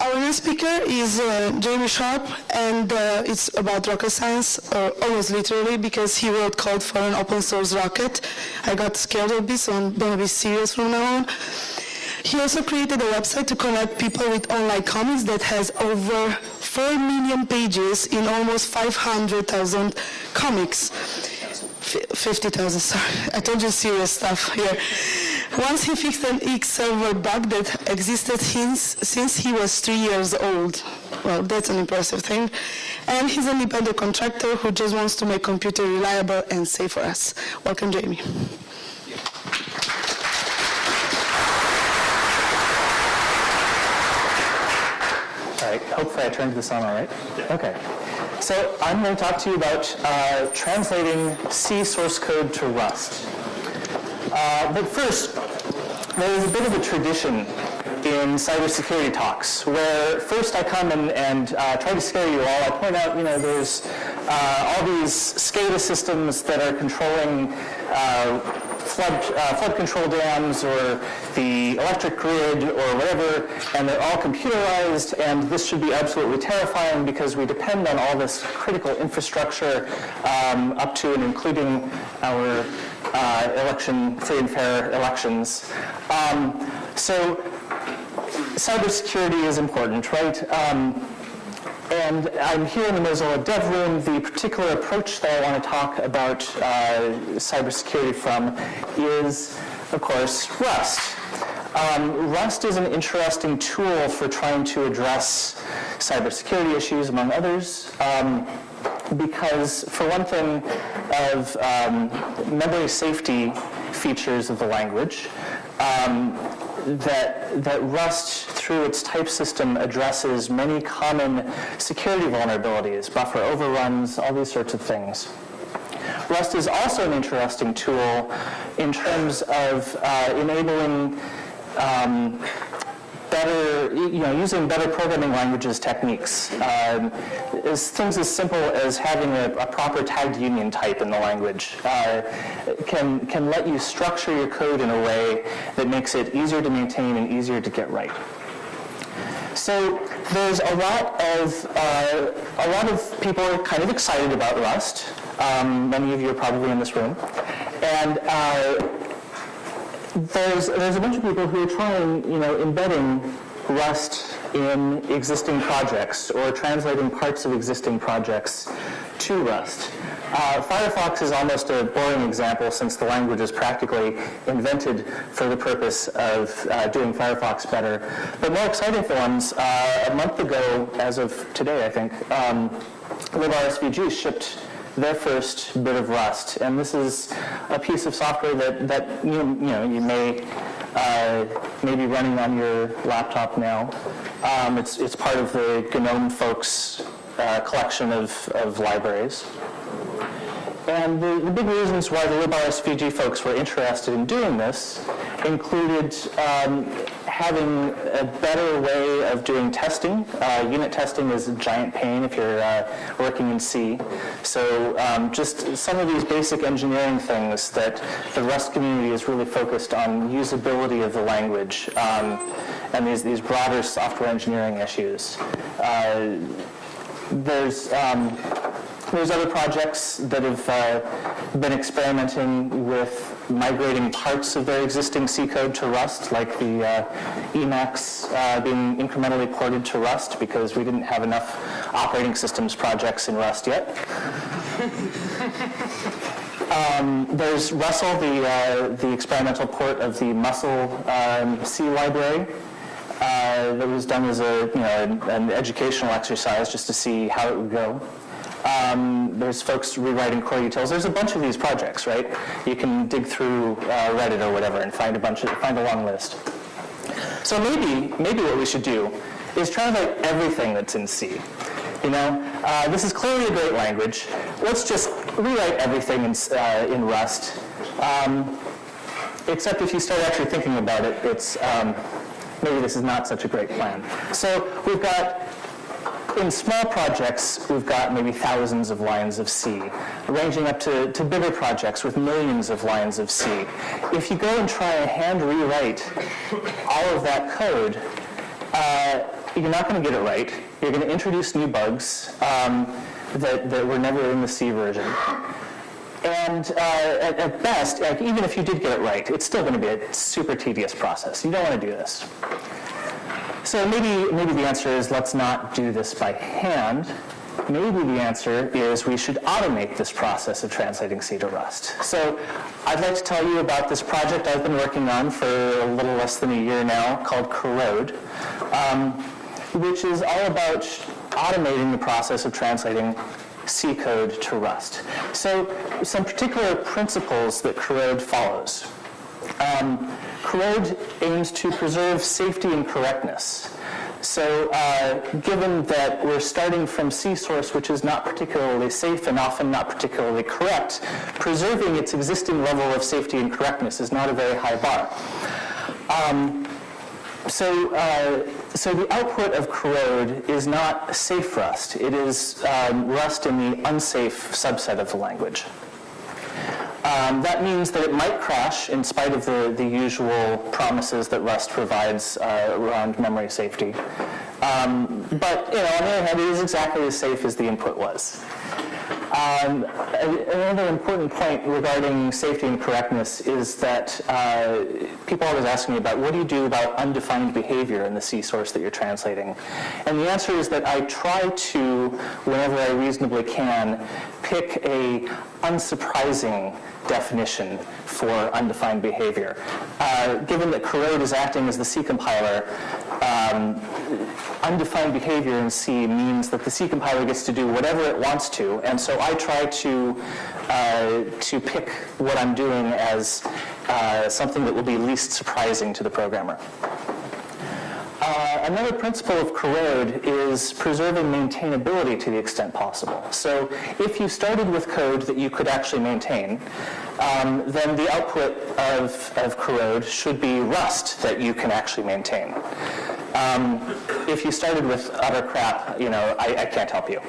Our next speaker is Jamie Sharp, and it's about rocket science, almost literally, because he wrote code for an open source rocket. I got scared of this, so I'm going to be serious from now on. He also created a website to connect people with online comics that has over 4 million pages in almost 500,000 comics. 50,000, sorry. I told you serious stuff here. Once he fixed an X server bug that existed since he was 3 years old. Well, that's an impressive thing. And he's an independent contractor who just wants to make computer reliable and safe for us. Welcome, Jamie. All right, hopefully I turned this on all right. Okay. So I'm going to talk to you about translating C source code to Rust. But first, there is a bit of a tradition in cybersecurity talks where first I come and try to scare you all. I point out, there's all these SCADA systems that are controlling flood control dams or the electric grid or whatever, and they're all computerized, and this should be absolutely terrifying because we depend on all this critical infrastructure up to and including our free and fair elections. So cybersecurity is important, right? And I'm here in the Mozilla Dev Room. The particular approach that I want to talk about cybersecurity from is, of course, Rust. Rust is an interesting tool for trying to address cybersecurity issues, among others, because, for one thing, of memory safety features of the language, that Rust, through its type system, addresses many common security vulnerabilities, buffer overruns, all these sorts of things. Rust is also an interesting tool in terms of enabling using better programming languages techniques. Things as simple as having a proper tagged union type in the language can let you structure your code in a way that makes it easier to maintain and easier to get right. So there's a lot of people are kind of excited about Rust. Many of you are probably in this room, and there's a bunch of people who are trying, embedding Rust in existing projects or translating parts of existing projects to Rust. Firefox is almost a boring example since the language is practically invented for the purpose of doing Firefox better. But more exciting ones, a month ago, as of today, I think, libRSVG shipped their first bit of Rust, and this is a piece of software that you may be running on your laptop now. It's part of the GNOME folks collection of libraries. And the big reasons why the libRSVG folks were interested in doing this included having a better way of doing testing. Unit testing is a giant pain if you're working in C. So just some of these basic engineering things that the Rust community is really focused on usability of the language and these broader software engineering issues. There's other projects that have been experimenting with migrating parts of their existing C code to Rust, like the Emacs being incrementally ported to Rust because we didn't have enough operating systems projects in Rust yet. There's Russell, the experimental port of the Muscle C library. That was done as an educational exercise just to see how it would go. There's folks rewriting core utils. There's a bunch of these projects, right? You can dig through Reddit or whatever and find a long list. So maybe what we should do is translate everything that's in C. This is clearly a great language. Let's just rewrite everything in Rust. Except if you start actually thinking about it, it's maybe this is not such a great plan. So we've got, in small projects, we've got maybe thousands of lines of C, ranging up to bigger projects with millions of lines of C. If you go and try and hand rewrite all of that code, you're not going to get it right. You're going to introduce new bugs that were never in the C version. And at best, even if you did get it right, it's still going to be a super tedious process. You don't want to do this. So maybe the answer is let's not do this by hand. Maybe the answer is we should automate this process of translating C to Rust. So I'd like to tell you about this project I've been working on for a little less than a year now called Corrode, which is all about automating the process of translating C code to Rust. So some particular principles that Corrode follows. Corrode aims to preserve safety and correctness. So given that we're starting from C source, which is not particularly safe and often not particularly correct, preserving its existing level of safety and correctness is not a very high bar. So the output of Corrode is not safe Rust. It is Rust in the unsafe subset of the language. That means that it might crash in spite of the usual promises that Rust provides around memory safety. But on the other hand, it is exactly as safe as the input was. Another important point regarding safety and correctness is that people always ask me about what do you do about undefined behavior in the C source that you're translating? And the answer is that I try to, whenever I reasonably can, pick a unsurprising definition for undefined behavior. Given that Corrode is acting as the C compiler, undefined behavior in C means that the C compiler gets to do whatever it wants to, and so I try to pick what I'm doing as something that will be least surprising to the programmer. Another principle of Corrode is preserving maintainability to the extent possible. So if you started with code that you could actually maintain, then the output of Corrode should be Rust that you can actually maintain. If you started with utter crap, I can't help you.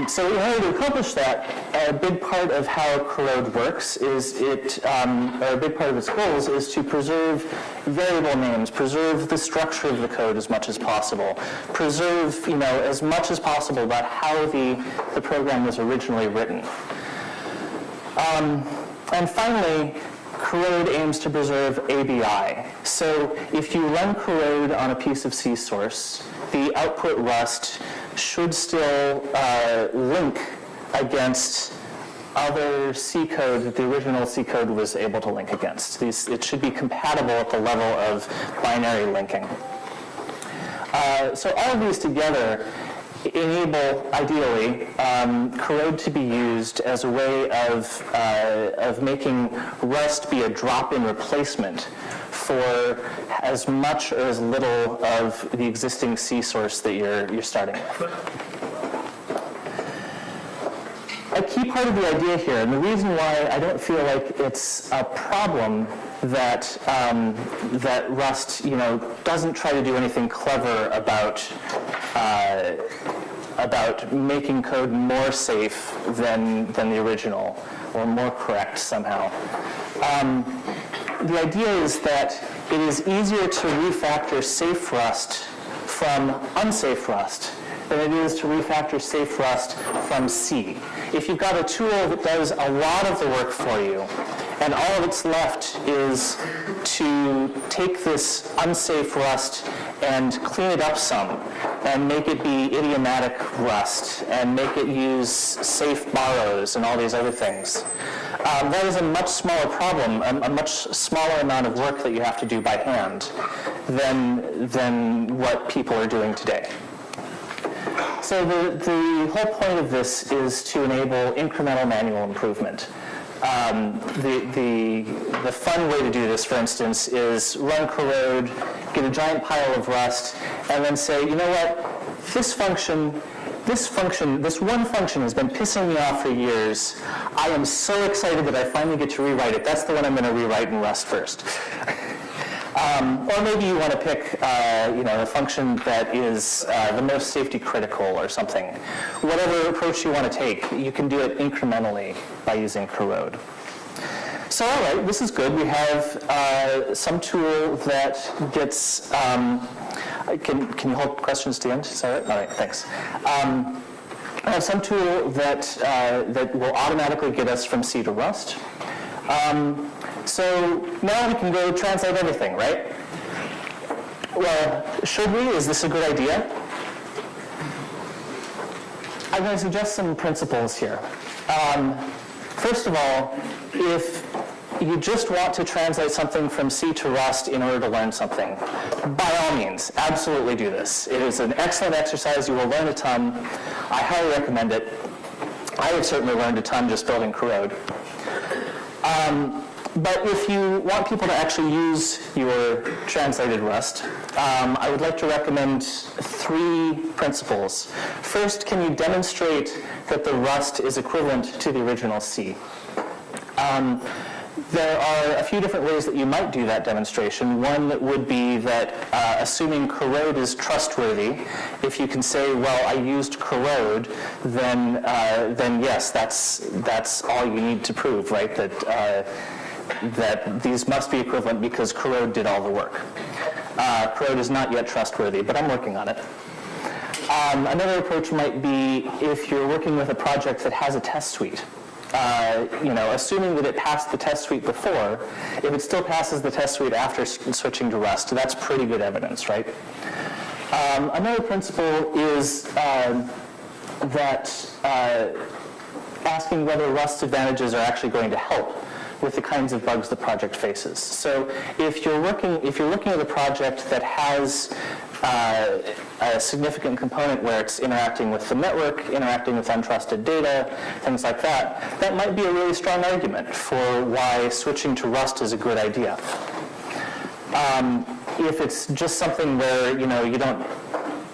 So in order to accomplish that, a big part of how Corrode works is a big part of its goals is to preserve variable names, preserve the structure of the code as much as possible, preserve, as much as possible about how the program was originally written. And finally, Corrode aims to preserve ABI. So if you run Corrode on a piece of C source, the output Rust should still link against other C code that the original C code was able to link against. It should be compatible at the level of binary linking. So all of these together enable, ideally, Corrode to be used as a way of making Rust be a drop-in replacement for as much or as little of the existing C source that you're starting with. A key part of the idea here, and the reason why I don't feel like it's a problem that that Rust, doesn't try to do anything clever about making code more safe than the original or more correct somehow. The idea is that it is easier to refactor safe Rust from unsafe Rust than it is to refactor safe Rust from C. If you've got a tool that does a lot of the work for you, and all that's left is to take this unsafe Rust and clean it up some, and make it be idiomatic Rust, and make it use safe borrows and all these other things. That is a much smaller problem, a much smaller amount of work that you have to do by hand than what people are doing today. So the whole point of this is to enable incremental manual improvement. The fun way to do this, for instance, is run Corrode, get a giant pile of Rust, and then say, you know what, this one function has been pissing me off for years. I am so excited that I finally get to rewrite it. That's the one I'm going to rewrite in Rust first. Or maybe you want to pick, a function that is the most safety critical or something. Whatever approach you want to take, you can do it incrementally by using Corrode. So all right, this is good. We have some tool that gets, can you hold questions to the end? Is that right? All right, thanks. I have some tool that, that will automatically get us from C to Rust. So now we can go translate everything, right? Well, should we? Is this a good idea? I'm going to suggest some principles here. First of all, if you just want to translate something from C to Rust in order to learn something, by all means, absolutely do this. It is an excellent exercise. You will learn a ton. I highly recommend it. I have certainly learned a ton just building Corrode. But if you want people to actually use your translated Rust, I would like to recommend 3 principles. First, can you demonstrate that the Rust is equivalent to the original C? There are a few different ways that you might do that demonstration. One would be that assuming Corrode is trustworthy, if you can say, well, I used Corrode, then yes, that's all you need to prove, right? That these must be equivalent because Corrode did all the work. Corrode is not yet trustworthy, but I'm working on it. Another approach might be if you're working with a project that has a test suite. Assuming that it passed the test suite before, if it still passes the test suite after switching to Rust, that's pretty good evidence, right? Another principle is that asking whether Rust's advantages are actually going to help with the kinds of bugs the project faces. So if you're looking at a project that has a significant component where it's interacting with the network, interacting with untrusted data, things like that, that might be a really strong argument for why switching to Rust is a good idea. If it's just something where you don't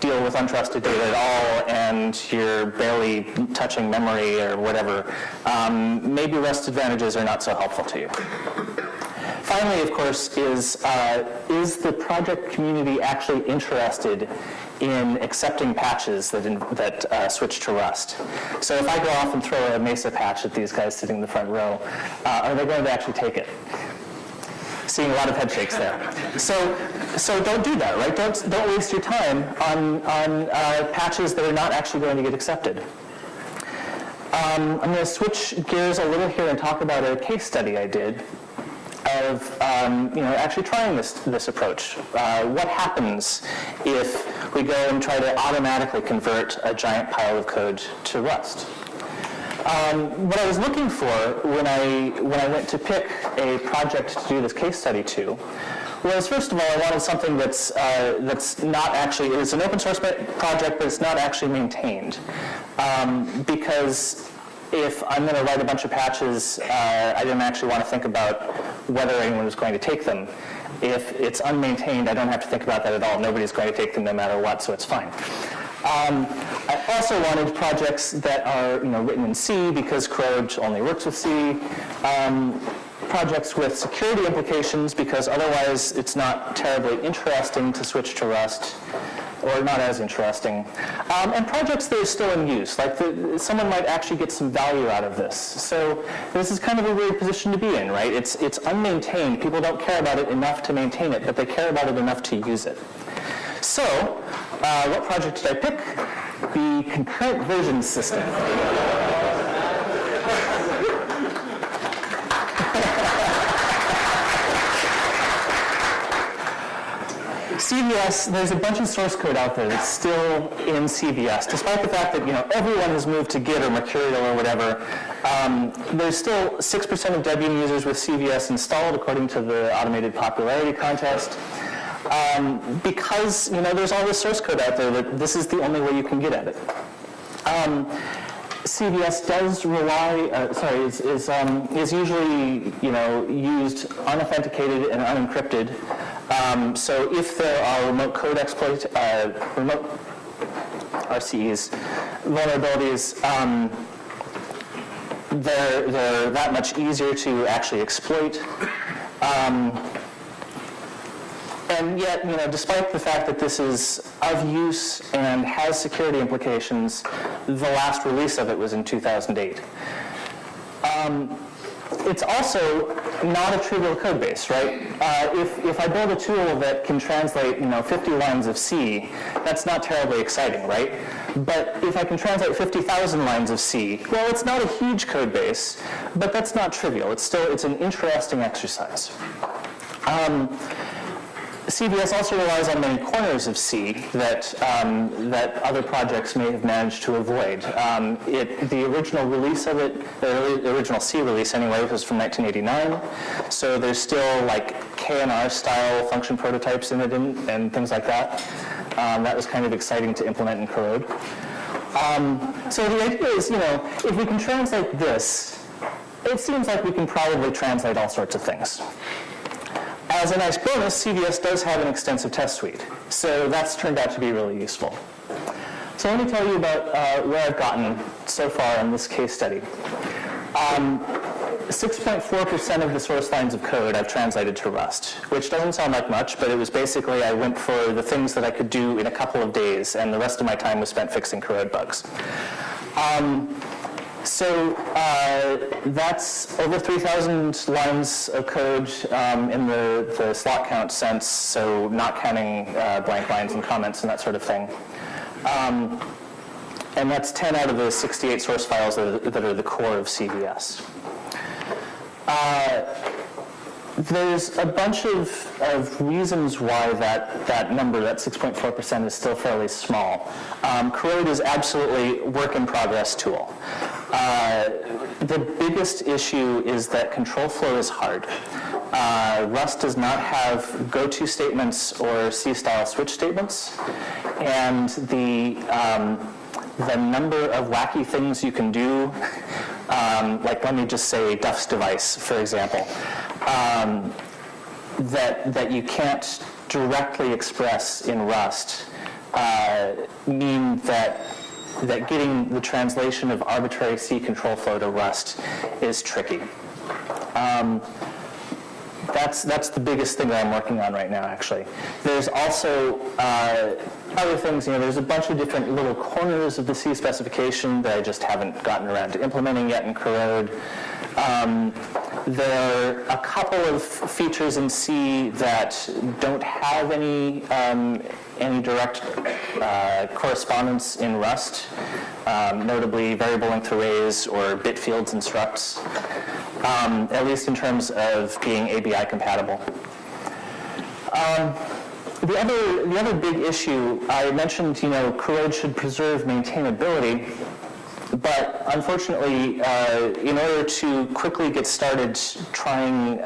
deal with untrusted data at all and you're barely touching memory or whatever, maybe Rust advantages are not so helpful to you. Finally, of course, is the project community actually interested in accepting patches that switch to Rust? So if I go off and throw a Mesa patch at these guys sitting in the front row, are they going to actually take it? Seeing a lot of head shakes there. So don't do that, right? Don't waste your time on patches that are not actually going to get accepted. I'm going to switch gears a little here and talk about a case study I did of actually trying this approach. What happens if we go and try to automatically convert a giant pile of code to Rust? What I was looking for when I went to pick a project to do this case study to was, first of all, I wanted something that's not actually, it's an open source project, but it's not actually maintained. Because if I'm going to write a bunch of patches, I didn't actually want to think about whether anyone was going to take them. If it's unmaintained, I don't have to think about that at all. Nobody's going to take them no matter what, so it's fine. I also wanted projects that are written in C because Corrode only works with C. Projects with security implications because otherwise it's not terribly interesting to switch to Rust, or not as interesting. And projects that are still in use, like someone might actually get some value out of this. So this is kind of a weird position to be in, right? It's unmaintained. People don't care about it enough to maintain it, but they care about it enough to use it. So what project did I pick? The concurrent version system. CVS, there's a bunch of source code out there that's still in CVS, despite the fact that everyone has moved to Git or Mercurial or whatever. There's still 6% of Debian users with CVS installed, according to the automated popularity contest. Because there's all this source code out there that this is the only way you can get at it. CVS does rely, is usually used unauthenticated and unencrypted. So if there are remote code remote RCEs vulnerabilities, they're that much easier to actually exploit. And yet, despite the fact that this is of use and has security implications, the last release of it was in 2008. It's also not a trivial code base, right? If I build a tool that can translate, 50 lines of C, that's not terribly exciting, right? But if I can translate 50,000 lines of C, well, it's not a huge code base, but that's not trivial. It's an interesting exercise. CVS also relies on many corners of C that other projects may have managed to avoid. The original release of it, the original C release anyway, was from 1989. So there's still like K&R style function prototypes in it and things like that. That was kind of exciting to implement in Corrode. So the idea is, if we can translate this, it seems like we can probably translate all sorts of things. As a nice bonus, CVS does have an extensive test suite, so that's turned out to be really useful. So let me tell you about where I've gotten so far in this case study. 6.4% of the source lines of code I've translated to Rust, which doesn't sound like much, but it was basically I went for the things that I could do in a couple of days, and the rest of my time was spent fixing Corrode bugs. So that's over 3,000 lines of code in the slot count sense, so not counting blank lines and comments and that sort of thing. And that's 10 out of the 68 source files that are the core of CVS. There's a bunch of reasons why that number, that 6.4%, is still fairly small. Corrode is absolutely work in progress tool. The biggest issue is that control flow is hard. Rust does not have go-to statements or C-style switch statements, and the number of wacky things you can do, like let me just say Duff's device, for example, that you can't directly express in Rust mean that getting the translation of arbitrary C control flow to Rust is tricky. That's the biggest thing that I'm working on right now, actually. There's also other things. There's a bunch of different little corners of the C specification that I just haven't gotten around to implementing yet in Corrode. There are a couple of features in C that don't have any direct correspondence in Rust, notably variable length arrays or bit fields and structs, at least in terms of being ABI compatible. The other big issue, I mentioned, Corrode should preserve maintainability. But unfortunately, in order to quickly get started trying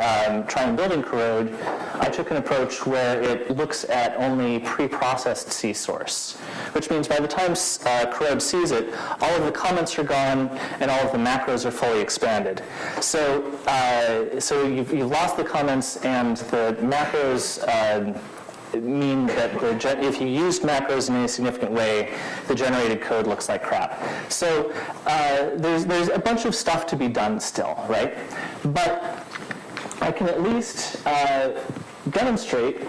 building Corrode, I took an approach where it looks at only pre-processed C source, which means by the time Corrode sees it, all of the comments are gone and all of the macros are fully expanded. So you've lost the comments, and the macros mean that if you used macros in any significant way, the generated code looks like crap. So there's a bunch of stuff to be done still, right? But I can at least demonstrate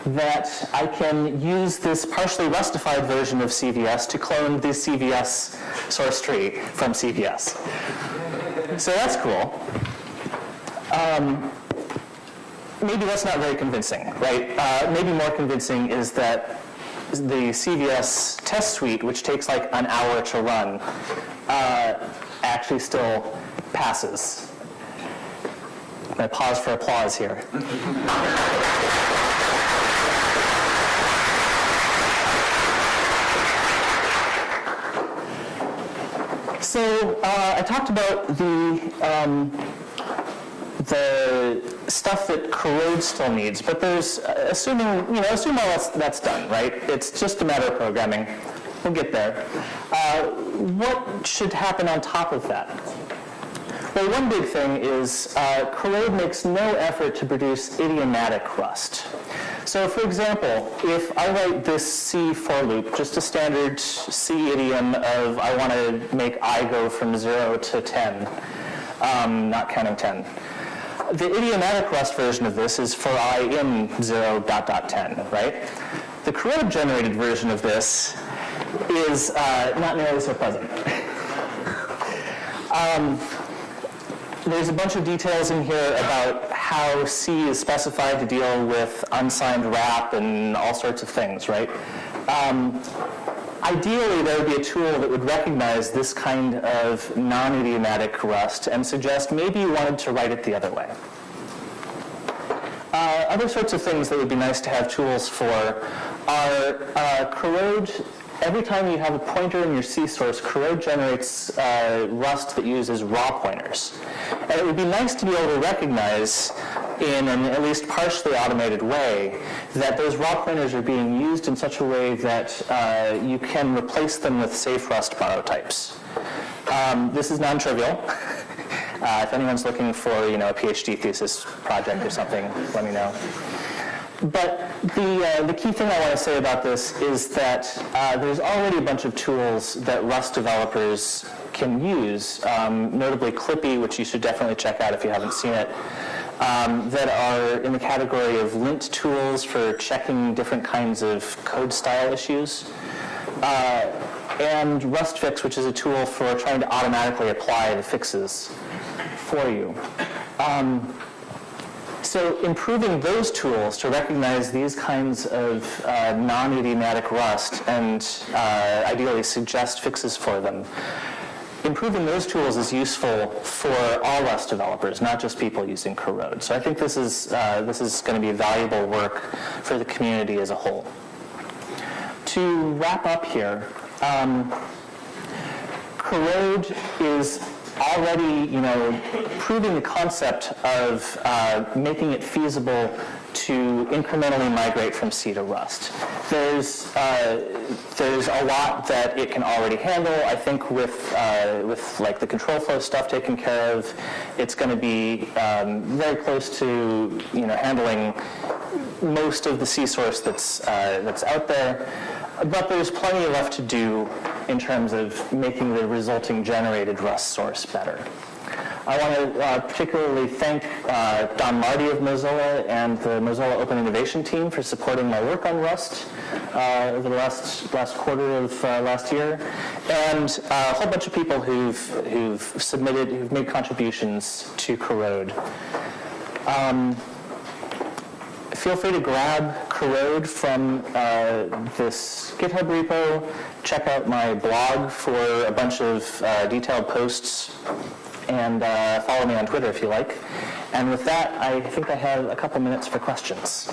that I can use this partially Rustified version of CVS to clone the CVS source tree from CVS. So that's cool. Maybe that's not very convincing, right? Maybe more convincing is that the CVS test suite, which takes like an hour to run, actually still passes. I'm going to pause for applause here. So I talked about the stuff that Corrode still needs, but there's, assuming all that's done, right? It's just a matter of programming. We'll get there. What should happen on top of that? Well, one big thing is Corrode makes no effort to produce idiomatic Rust. So, for example, if I write this C for loop, just a standard C idiom of I want to make I go from 0 to 10, not counting 10. The idiomatic Rust version of this is for I in 0.10, right? The Corrode-generated version of this is not nearly so pleasant. There's a bunch of details in here about how C is specified to deal with unsigned wrap and all sorts of things, right? Ideally, there would be a tool that would recognize this kind of non-idiomatic Rust and suggest maybe you wanted to write it the other way. Other sorts of things that would be nice to have tools for are Corrode. Every time you have a pointer in your C source, Corrode generates Rust that uses raw pointers. And it would be nice to be able to recognize in an at least partially automated way that those raw pointers are being used in such a way that you can replace them with safe Rust monotypes. This is non-trivial. If anyone's looking for, a PhD thesis project or something, let me know. But the key thing I want to say about this is that there's already a bunch of tools that Rust developers can use, notably Clippy, which you should definitely check out if you haven't seen it, that are in the category of lint tools for checking different kinds of code style issues. And RustFix, which is a tool for trying to automatically apply the fixes for you. So improving those tools to recognize these kinds of non-idiomatic Rust and ideally suggest fixes for them, improving those tools is useful for all Rust developers, not just people using Corrode. So I think this is going to be valuable work for the community as a whole. To wrap up here, Corrode is already, proving the concept of making it feasible to incrementally migrate from C to Rust. There's a lot that it can already handle. I think with like the control flow stuff taken care of, it's going to be very close to handling most of the C source that's out there. But there's plenty left to do in terms of making the resulting generated Rust source better. I want to particularly thank Don Marty of Mozilla and the Mozilla Open Innovation team for supporting my work on Rust over the last quarter of last year, and a whole bunch of people who've made contributions to Corrode. Feel free to grab Corrode from this GitHub repo. Check out my blog for a bunch of detailed posts, and follow me on Twitter if you like. And with that, I think I have a couple minutes for questions.